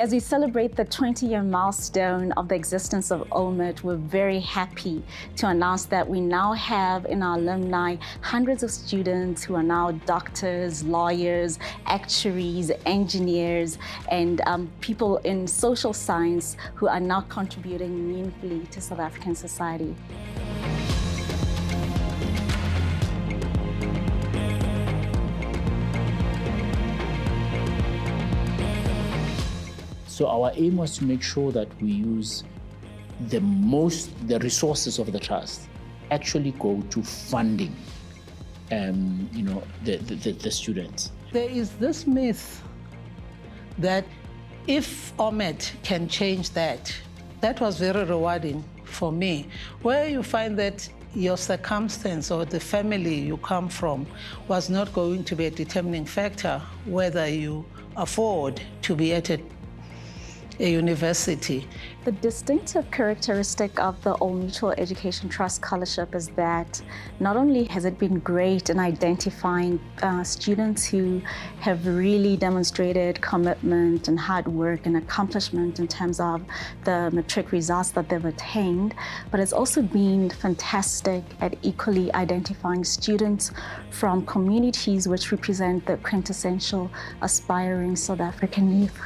As we celebrate the 20-year milestone of the existence of OMET, we're very happy to announce that we now have in our alumni hundreds of students who are now doctors, lawyers, actuaries, engineers, and people in social science who are now contributing meaningfully to South African society. So our aim was to make sure that we use the resources of the trust actually go to funding, the students. There is this myth that if OMET can change that, that was very rewarding for me, where you find that your circumstance or the family you come from was not going to be a determining factor whether you afford to be at a university. The distinctive characteristic of the All Mutual Education Trust Scholarship is that not only has it been great in identifying students who have really demonstrated commitment and hard work and accomplishment in terms of the matric results that they've attained, but it's also been fantastic at equally identifying students from communities which represent the quintessential aspiring South African youth.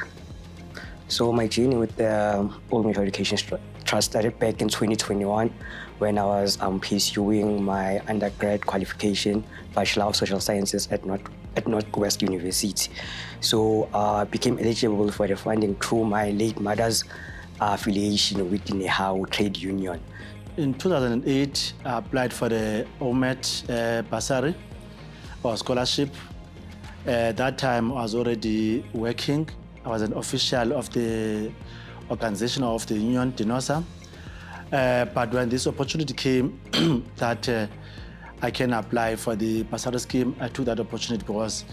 So my journey with the All Mutual Education Trust started back in 2021 when I was pursuing my undergrad qualification, Bachelor of Social Sciences at Northwest University. So I became eligible for the funding through my late mother's affiliation with the Nehau Trade Union. In 2008, I applied for the OMET bursary or scholarship. That time I was already working. I was an official of the organization of the union, DINOSA. But when this opportunity came that I can apply for the bursary scheme, I took that opportunity because,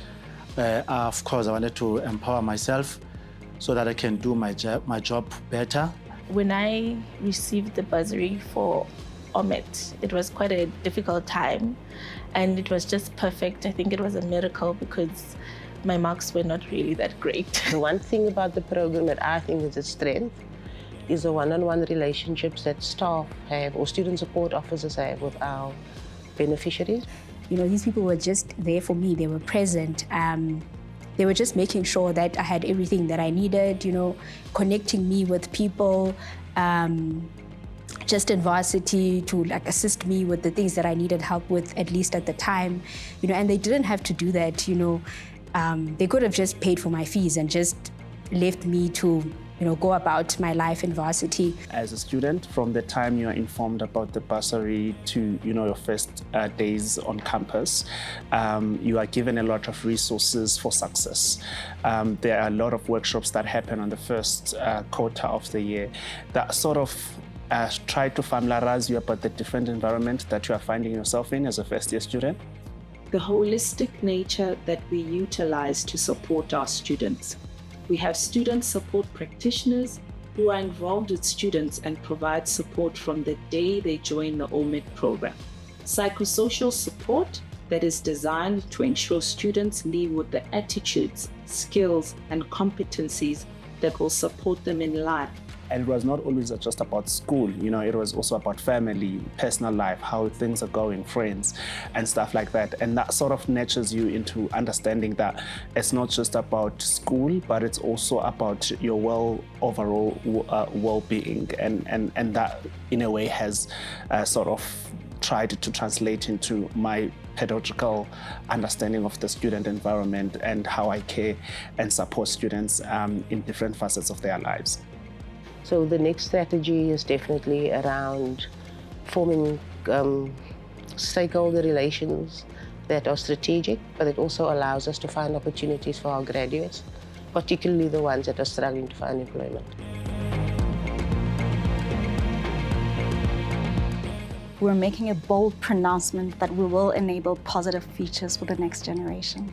of course, I wanted to empower myself so that I can do my job better. When I received the bursary for OMET, it was quite a difficult time, and it was just perfect. I think it was a miracle because my marks were not really that great. The one thing about the program that I think is its strength is the one-on-one relationships that staff have or student support officers have with our beneficiaries. You know, these people were just there for me. They were present. They were just making sure that I had everything that I needed, you know, connecting me with people, just in varsity to like assist me with the things that I needed help with, at least at the time, you know, and they didn't have to do that, you know. They could have just paid for my fees and just left me to, you know, go about my life in varsity. As a student, from the time you are informed about the bursary to, you know, your first days on campus, you are given a lot of resources for success. There are a lot of workshops that happen on the first quarter of the year that sort of try to familiarize you about the different environment that you are finding yourself in as a first-year student. The holistic nature that we utilize to support our students. We have student support practitioners who are involved with students and provide support from the day they join the OMET program. Psychosocial support that is designed to ensure students leave with the attitudes, skills, and competencies that will support them in life. And it was not always just about school, you know, it was also about family, personal life, how things are going, friends, and stuff like that. And that sort of nurtures you into understanding that it's not just about school, but it's also about your overall well-being. And that, in a way, has sort of tried to translate into my pedagogical understanding of the student environment and how I care and support students in different facets of their lives. So the next strategy is definitely around forming stakeholder relations that are strategic, but it also allows us to find opportunities for our graduates, particularly the ones that are struggling to find employment. We're making a bold pronouncement that we will enable positive futures for the next generation.